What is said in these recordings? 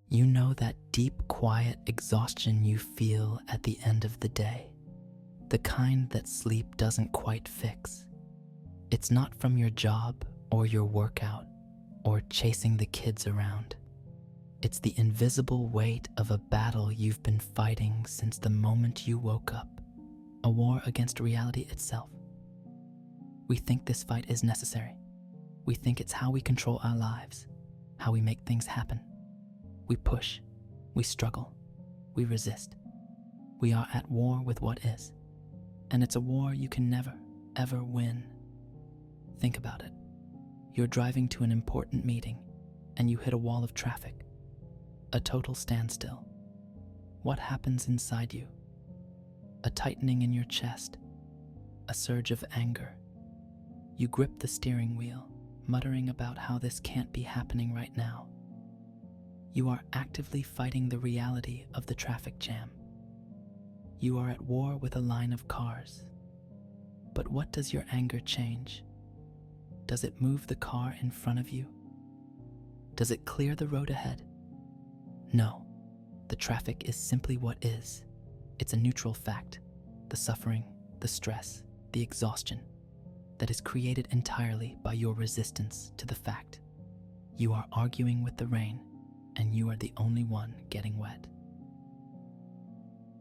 You know that deep, quiet exhaustion you feel at the end of the day, the kind that sleep doesn't quite fix. It's not from your job or your workout or chasing the kids around. It's the invisible weight of a battle you've been fighting since the moment you woke up, a war against reality itself. We think this fight is necessary. We think it's how we control our lives, how we make things happen. We push, we struggle, we resist. We are at war with what is, and it's a war you can never, ever win. Think about it. You're driving to an important meeting, and you hit a wall of traffic, a total standstill. What happens inside you? A tightening in your chest, a surge of anger. You grip the steering wheel, muttering about how this can't be happening right now. You are actively fighting the reality of the traffic jam. You are at war with a line of cars. But what does your anger change? Does it move the car in front of you? Does it clear the road ahead? No, the traffic is simply what is. It's a neutral fact, the suffering, the stress, the exhaustion that is created entirely by your resistance to the fact. You are arguing with the rain, and you are the only one getting wet.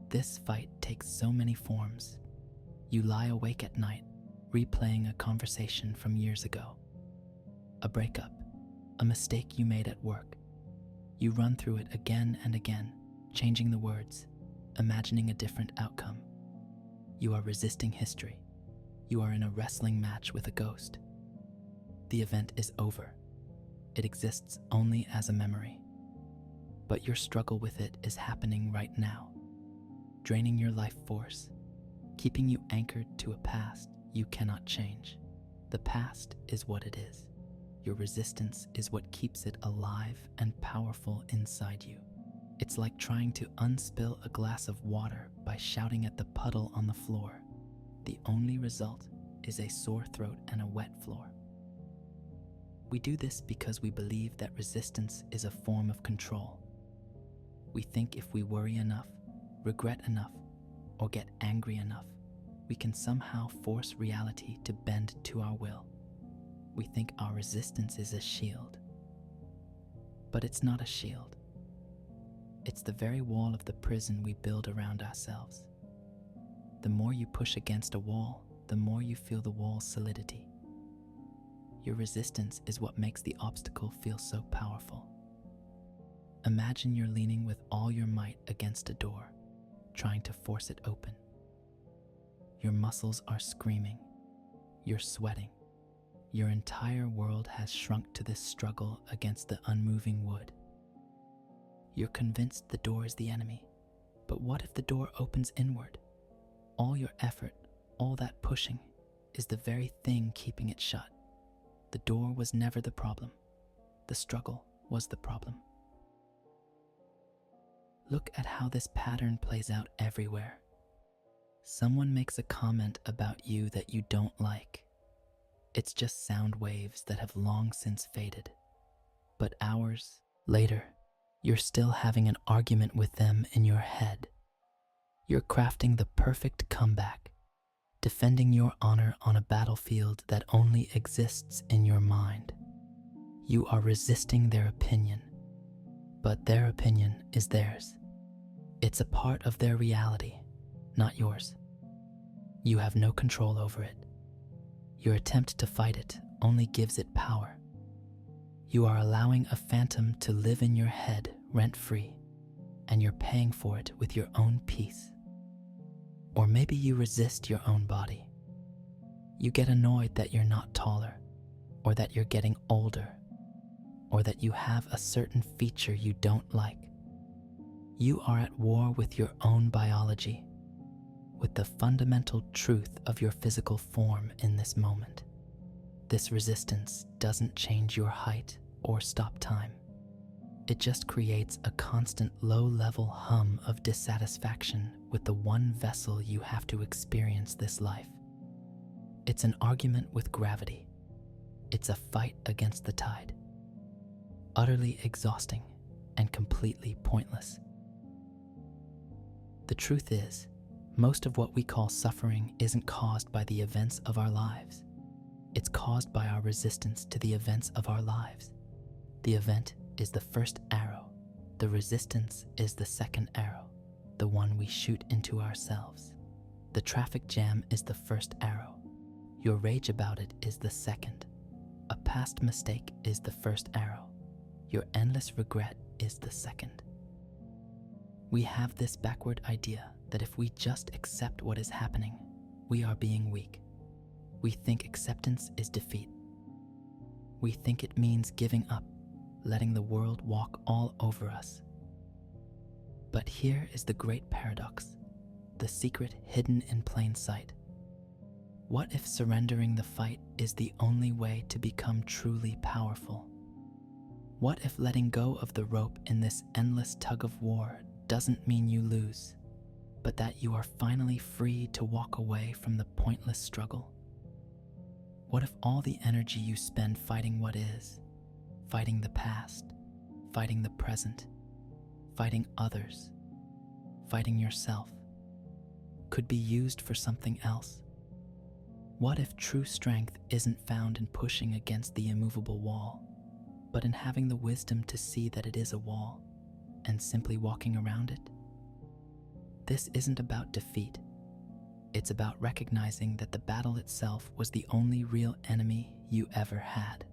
This fight takes so many forms. You lie awake at night, replaying a conversation from years ago. A breakup, a mistake you made at work. You run through it again and again, changing the words, imagining a different outcome. You are resisting history. You are in a wrestling match with a ghost. The event is over. It exists only as a memory. But your struggle with it is happening right now, draining your life force, keeping you anchored to a past you cannot change. The past is what it is. Your resistance is what keeps it alive and powerful inside you. It's like trying to unspill a glass of water by shouting at the puddle on the floor. The only result is a sore throat and a wet floor. We do this because we believe that resistance is a form of control. We think if we worry enough, regret enough, or get angry enough, we can somehow force reality to bend to our will. We think our resistance is a shield. But it's not a shield. It's the very wall of the prison we build around ourselves. The more you push against a wall, the more you feel the wall's solidity. Your resistance is what makes the obstacle feel so powerful. Imagine you're leaning with all your might against a door, trying to force it open. Your muscles are screaming. You're sweating. Your entire world has shrunk to this struggle against the unmoving wood. You're convinced the door is the enemy. But what if the door opens inward? All your effort, all that pushing, is the very thing keeping it shut. The door was never the problem. The struggle was the problem. Look at how this pattern plays out everywhere. Someone makes a comment about you that you don't like. It's just sound waves that have long since faded. But hours later, you're still having an argument with them in your head. You're crafting the perfect comeback, defending your honor on a battlefield that only exists in your mind. You are resisting their opinion, but their opinion is theirs. It's a part of their reality, not yours. You have no control over it. Your attempt to fight it only gives it power. You are allowing a phantom to live in your head rent-free, and you're paying for it with your own peace. Or maybe you resist your own body. You get annoyed that you're not taller, or that you're getting older, or that you have a certain feature you don't like. You are at war with your own biology, with the fundamental truth of your physical form in this moment. This resistance doesn't change your height or stop time. It just creates a constant low-level hum of dissatisfaction with the one vessel you have to experience this life. It's an argument with gravity. It's a fight against the tide. Utterly exhausting, and completely pointless. The truth is, most of what we call suffering isn't caused by the events of our lives. It's caused by our resistance to the events of our lives. The event is the first arrow. The resistance is the second arrow, the one we shoot into ourselves. The traffic jam is the first arrow. Your rage about it is the second. A past mistake is the first arrow. Your endless regret is the second. We have this backward idea that if we just accept what is happening, we are being weak. We think acceptance is defeat. We think it means giving up, letting the world walk all over us. But here is the great paradox, the secret hidden in plain sight. What if surrendering the fight is the only way to become truly powerful? What if letting go of the rope in this endless tug of war doesn't mean you lose, but that you are finally free to walk away from the pointless struggle? What if all the energy you spend fighting what is, fighting the past, fighting the present, fighting others, fighting yourself, could be used for something else? What if true strength isn't found in pushing against the immovable wall, but in having the wisdom to see that it is a wall and simply walking around it? This isn't about defeat. It's about recognizing that the battle itself was the only real enemy you ever had.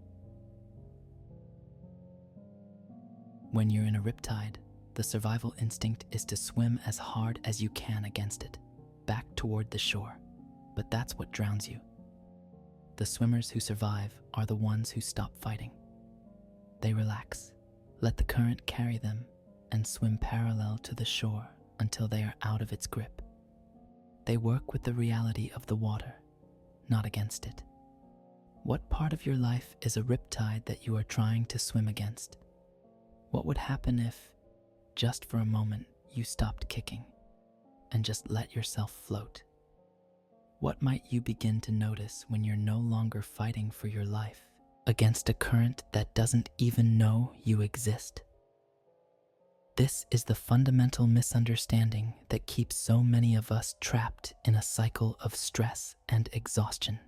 When you're in a riptide, the survival instinct is to swim as hard as you can against it, back toward the shore. But that's what drowns you. The swimmers who survive are the ones who stop fighting. They relax, let the current carry them, and swim parallel to the shore until they are out of its grip. They work with the reality of the water, not against it. What part of your life is a riptide that you are trying to swim against? What would happen if, just for a moment, you stopped kicking and just let yourself float? What might you begin to notice when you're no longer fighting for your life against a current that doesn't even know you exist? This is the fundamental misunderstanding that keeps so many of us trapped in a cycle of stress and exhaustion.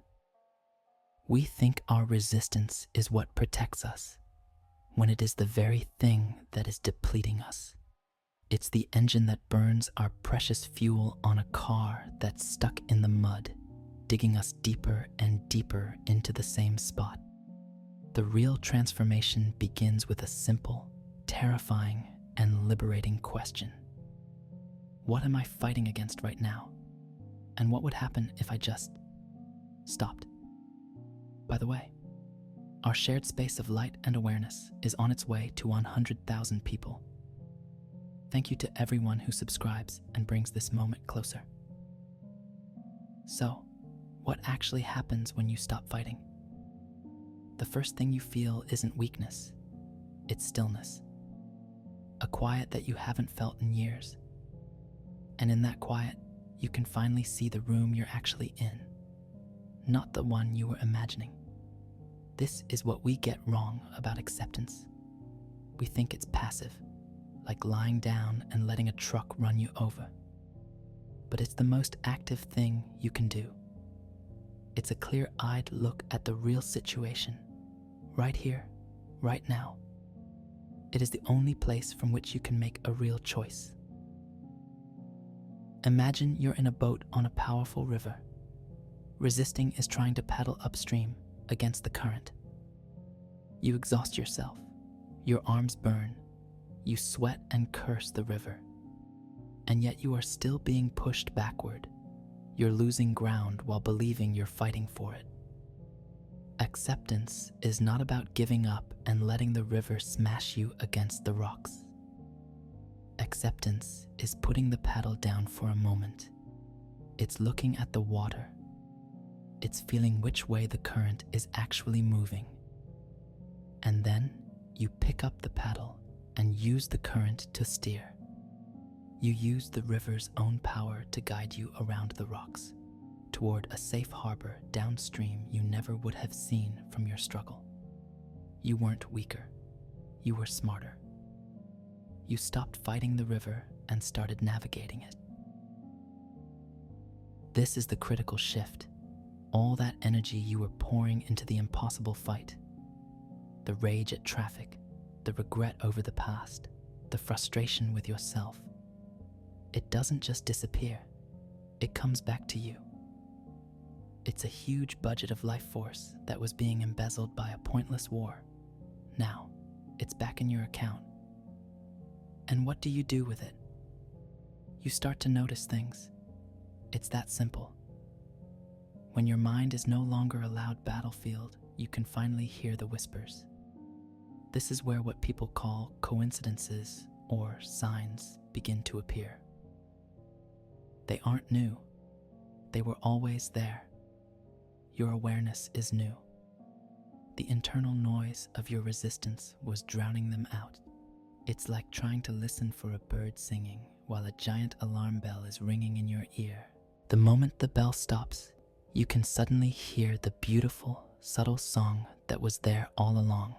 We think our resistance is what protects us, when it is the very thing that is depleting us. It's the engine that burns our precious fuel on a car that's stuck in the mud, digging us deeper and deeper into the same spot. The real transformation begins with a simple, terrifying, and liberating question. What am I fighting against right now? And what would happen if I just stopped? By the way, our shared space of light and awareness is on its way to 100,000 people. Thank you to everyone who subscribes and brings this moment closer. So, what actually happens when you stop fighting? The first thing you feel isn't weakness, it's stillness. A quiet that you haven't felt in years. And in that quiet, you can finally see the room you're actually in, not the one you were imagining. This is what we get wrong about acceptance. We think it's passive, like lying down and letting a truck run you over. But it's the most active thing you can do. It's a clear-eyed look at the real situation, right here, right now. It is the only place from which you can make a real choice. Imagine you're in a boat on a powerful river. Resisting is trying to paddle upstream against the current. You exhaust yourself. Your arms burn. You sweat and curse the river. And yet you are still being pushed backward. You're losing ground while believing you're fighting for it. Acceptance is not about giving up and letting the river smash you against the rocks. Acceptance is putting the paddle down for a moment. It's looking at the water. It's feeling which way the current is actually moving. And then you pick up the paddle and use the current to steer. You use the river's own power to guide you around the rocks, toward a safe harbor downstream you never would have seen from your struggle. You weren't weaker, you were smarter. You stopped fighting the river and started navigating it. This is the critical shift. All that energy you were pouring into the impossible fight, the rage at traffic, the regret over the past, the frustration with yourself, it doesn't just disappear. It comes back to you. It's a huge budget of life force that was being embezzled by a pointless war. Now, it's back in your account. And what do you do with it? You start to notice things. It's that simple. When your mind is no longer a loud battlefield, you can finally hear the whispers. This is where what people call coincidences or signs begin to appear. They aren't new. They were always there. Your awareness is new. The internal noise of your resistance was drowning them out. It's like trying to listen for a bird singing while a giant alarm bell is ringing in your ear. The moment the bell stops, you can suddenly hear the beautiful, subtle song that was there all along.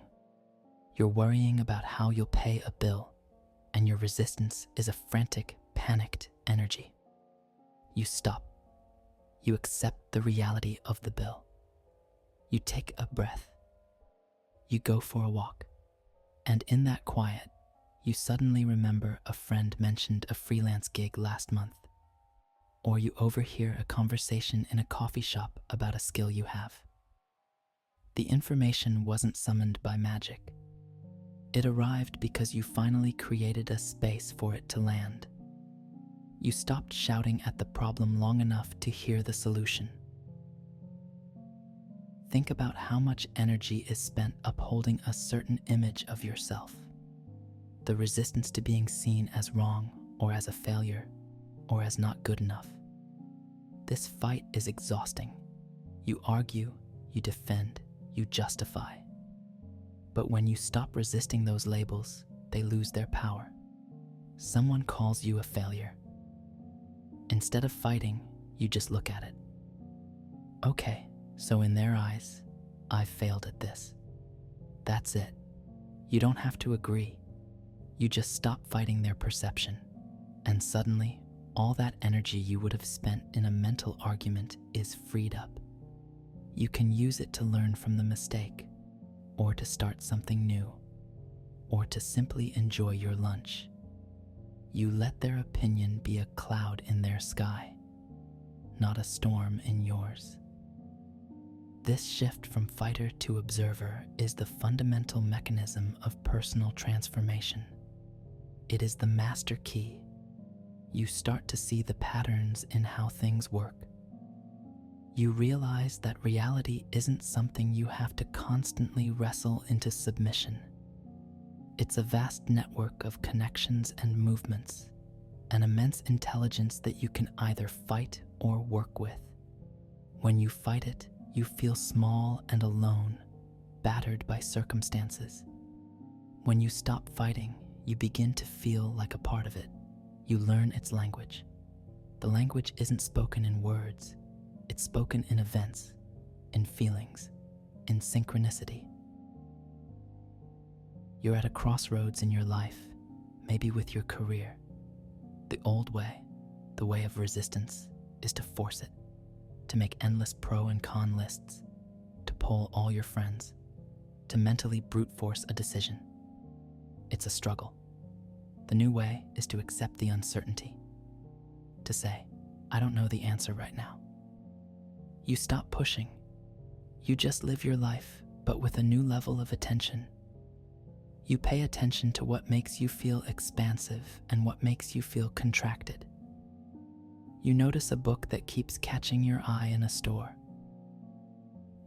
You're worrying about how you'll pay a bill, and your resistance is a frantic, panicked energy. You stop. You accept the reality of the bill. You take a breath. You go for a walk. And in that quiet, you suddenly remember a friend mentioned a freelance gig last month. Or you overhear a conversation in a coffee shop about a skill you have. The information wasn't summoned by magic. It arrived because you finally created a space for it to land. You stopped shouting at the problem long enough to hear the solution. Think about how much energy is spent upholding a certain image of yourself. The resistance to being seen as wrong or as a failure or as not good enough. This fight is exhausting. You argue, you defend, you justify. But when you stop resisting those labels, they lose their power. Someone calls you a failure. Instead of fighting, you just look at it. Okay, so in their eyes, I've failed at this. That's it. You don't have to agree. You just stop fighting their perception, and suddenly, all that energy you would have spent in a mental argument is freed up. You can use it to learn from the mistake, or to start something new, or to simply enjoy your lunch. You let their opinion be a cloud in their sky, not a storm in yours. This shift from fighter to observer is the fundamental mechanism of personal transformation. It is the master key. You start to see the patterns in how things work. You realize that reality isn't something you have to constantly wrestle into submission. It's a vast network of connections and movements, an immense intelligence that you can either fight or work with. When you fight it, you feel small and alone, battered by circumstances. When you stop fighting, you begin to feel like a part of it. You learn its language. The language isn't spoken in words. It's spoken in events, in feelings, in synchronicity. You're at a crossroads in your life, maybe with your career. The old way, the way of resistance, is to force it, to make endless pro and con lists, to poll all your friends, to mentally brute force a decision. It's a struggle. The new way is to accept the uncertainty, to say, I don't know the answer right now. You stop pushing. You just live your life, but with a new level of attention. You pay attention to what makes you feel expansive and what makes you feel contracted. You notice a book that keeps catching your eye in a store.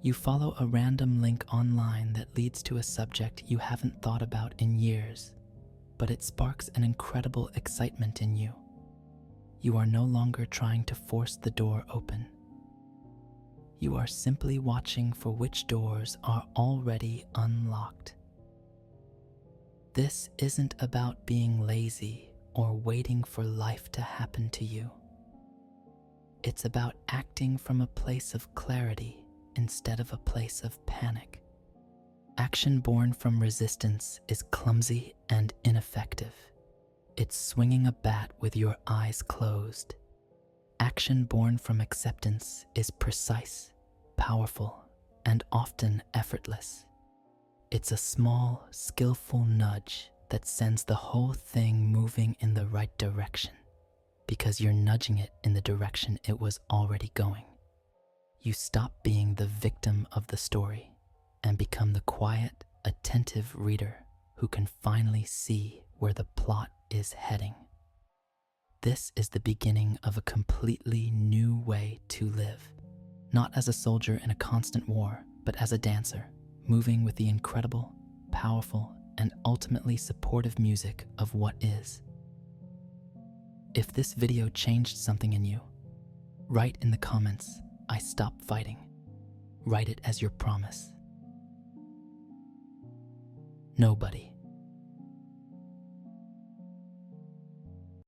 You follow a random link online that leads to a subject you haven't thought about in years, but it sparks an incredible excitement in you. You are no longer trying to force the door open. You are simply watching for which doors are already unlocked. This isn't about being lazy or waiting for life to happen to you. It's about acting from a place of clarity instead of a place of panic. Action born from resistance is clumsy and ineffective. It's swinging a bat with your eyes closed. Action born from acceptance is precise, powerful, and often effortless. It's a small, skillful nudge that sends the whole thing moving in the right direction, because you're nudging it in the direction it was already going. You stop being the victim of the story and become the quiet, attentive reader who can finally see where the plot is heading. This is the beginning of a completely new way to live, not as a soldier in a constant war, but as a dancer, moving with the incredible, powerful, and ultimately supportive music of what is. If this video changed something in you, write in the comments, "I stop fighting." Write it as your promise. Nobody